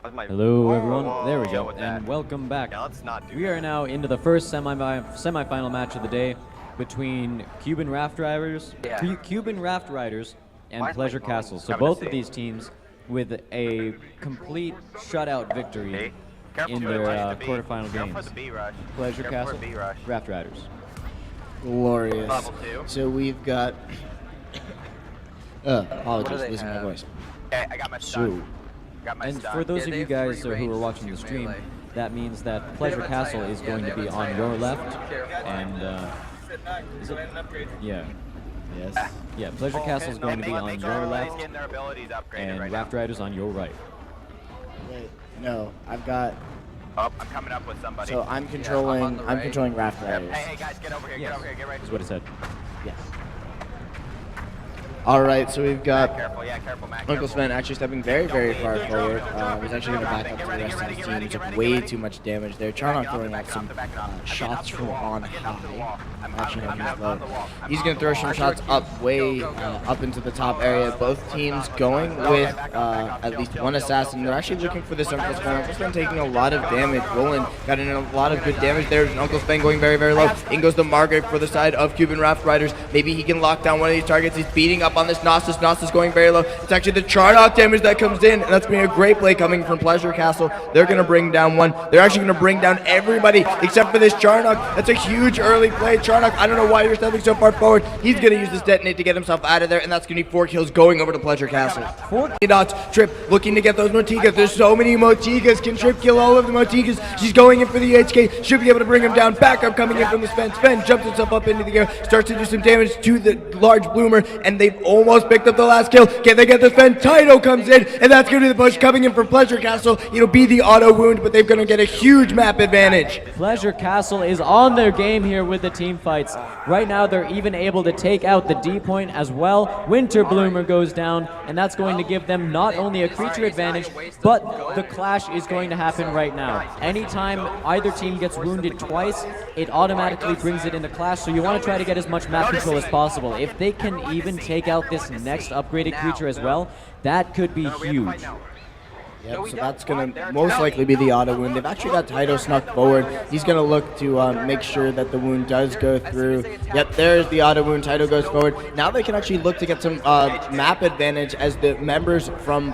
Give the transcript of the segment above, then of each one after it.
Hello everyone, there we go, and welcome back. Yeah, let's not do We are now into the first semifinal match of the day between Cuban Raftriders and Pleasure Castle. So both of these teams with a complete shutout victory in their quarterfinal games. Pleasure Castle, Raftriders. Glorious. So we've got apologies, losing my voice. Okay, I got my stun. And for those of you guys who are watching the stream, that means that Pleasure Castle is going to be on your left, and is it? Yeah. Yes. Yeah, Pleasure Castle is going to be on your left, and Raftriders on your right. Wait, no, I've got. Oh, I'm coming up with somebody. So I'm controlling. I'm controlling Raftriders. Hey guys, get over here, get over here, get right. Is what it said. Yes. All right, so we've got Careful, Matt. Uncle Sven actually stepping very, very far forward. He's actually going to back up to the rest of his team. He took way too much damage there. Charnock throwing out some shots from on high. Actually, no, he's low. He's going to throw some shots up way up into the top area. Both teams going with at least one assassin. They're actually looking for this Uncle Sven. Uncle Sven taking a lot of damage. Roland got in a lot of good damage there. Uncle Sven going very, very low. In goes the Margaret for the side of Cuban Raftriders. Maybe he can lock down one of these targets. He's beating up on this Gnosis. Gnosis going very low. It's actually the Charnock damage that comes in, and that's going to be a great play coming from Pleasure Castle. They're going to bring down one. They're actually going to bring down everybody except for this Charnock. That's a huge early play. Charnock, I don't know why you're stepping so far forward. He's going to use this detonate to get himself out of there, and that's going to be 4 kills going over to Pleasure Castle. 4 dots. Trip looking to get those Motikas. There's so many Motikas. Can Trip kill all of the Motikas? She's going in for the HK. Should be able to bring him down. Backup coming in from the Sven. Sven jumps himself up into the air. Starts to do some damage to the large bloomer, and they've almost picked up the last kill. Can they get the Sven? Taito comes in, and that's going to be the push coming in from Pleasure Castle. It'll be the auto wound, but they're going to get a huge map advantage. Pleasure Castle is on their game here with the team fights. Right now, they're even able to take out the D point as well. Winter Bloomer goes down, and that's going to give them not only a creature advantage, but the clash is going to happen right now. Anytime either team gets wounded twice, it automatically brings it into clash, so you want to try to get as much map control as possible. If they can even take out this next upgraded creature as well, that could be huge. Yep, so that's going to most likely be the auto wound. They've actually got Taito snuck forward. He's going to look to make sure that the wound does go through. Yep, there's the auto wound. Taito goes forward. Now they can actually look to get some map advantage as the members from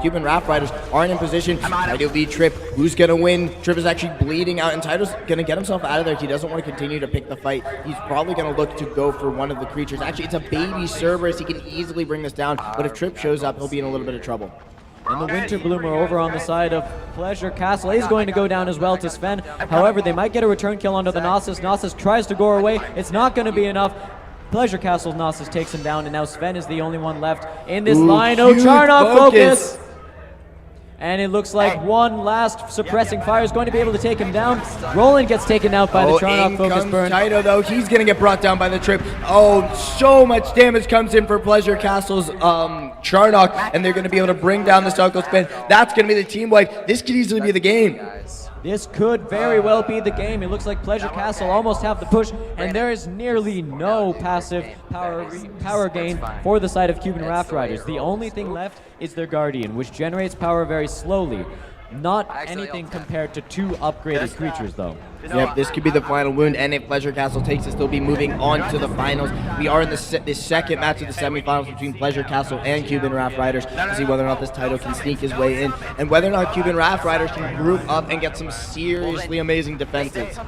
Cuban Raftriders aren't in position. Taito v Trip. Who's going to win? Trip is actually bleeding out, and Taito's going to get himself out of there. He doesn't want to continue to pick the fight. He's probably going to look to go for one of the creatures. Actually, it's a baby Cerberus. He can easily bring this down, but if Trip shows up, he'll be in a little bit of trouble. And the Winter Bloomer over on the side of Pleasure Castle is going to go down as well to Sven. However, they might get a return kill onto the Gnosis. Gnosis tries to go away. It's not going to be enough. Pleasure Castle's Gnosis takes him down, and now Sven is the only one left in this line. Oh, Charnock focus! And it looks like one last suppressing fire is going to be able to take him down. Roland gets taken out by the Charnock focus burn. Taito, though, he's going to get brought down by the Trip. Oh, so much damage comes in for Pleasure Castle's Charnock, and they're going to be able to bring down the Uncle Sven. That's going to be the team wipe. This could easily be the game. This could very well be the game. It looks like Pleasure Castle almost have the push, and there is nearly no passive power gain for the side of Cuban Raftriders. The only thing left is their Guardian, which generates power very slowly. Not anything compared to 2 upgraded creatures, though. Yep, this could be the final wound, and if Pleasure Castle takes it, they'll be moving on to the finals. We are in the second match of the semifinals between Pleasure Castle and Cuban Raftriders to see whether or not this title can sneak his way in, and whether or not Cuban Raftriders can group up and get some seriously amazing defenses.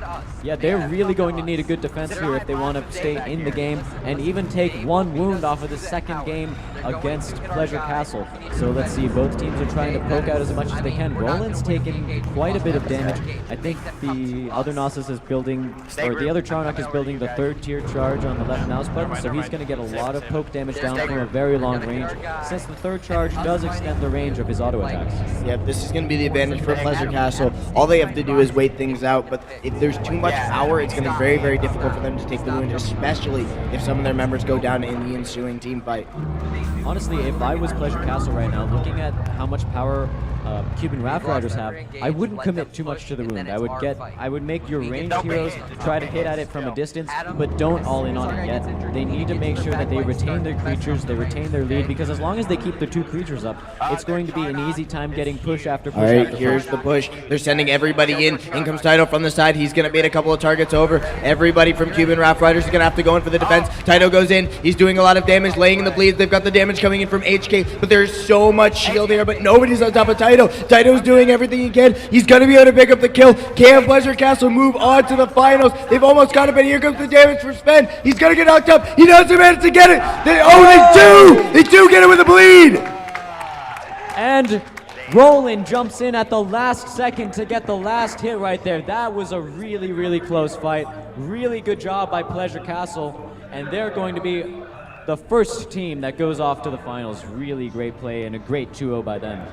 Yeah, they're really going to need a good defense here if they want to stay in the game and even take 1 wound off of the second game against Pleasure Castle. So let's see, both teams are trying to poke out as much as they can. Roland's taken quite a bit of damage. I think the other Gnosis is building, or the other Charnock is building the 3rd tier charge on the left mouse button, so he's going to get a lot of poke damage down from a very long range, since the 3rd charge does extend the range of his auto attacks. Yep, this is going to be the advantage for Pleasure Castle. All they have to do is wait things out, but if there's too much power, it's going to be very, very difficult for them to take the wound, especially if some of their members go down in the ensuing team fight. Honestly, if I was Pleasure Castle right now, looking at how much power Cuban Raftriders have, I wouldn't commit too much to the wound. I would make your ranged heroes try to hit at it from a distance, but don't all in on it yet. They need to make sure that they retain their creatures, they retain their lead, because as long as they keep their 2 creatures up, it's going to be an easy time getting push after push All right, after here's push. the push. They're sending everybody in. In comes Taito from the side. He's going to bait a couple of targets over. Everybody from Cuban Raftriders is going to have to go in for the defense. Taito goes in. He's doing a lot of damage, laying in the bleeds. They've got the damage coming in from HK, but there's so much shield here, but nobody's on top of Taito. Taito's doing everything he can. He's going to be able to pick up the kill. Can Pleasure Castle move on to the finals? They've almost got it, but here comes the damage for Sven. He's going to get knocked up. He doesn't manage to get it. They do! They do get it with a bleed! And Roland jumps in at the last second to get the last hit right there. That was a really, really close fight. Really good job by Pleasure Castle, and they're going to be the first team that goes off to the finals. Really great play and a great 2-0 by them.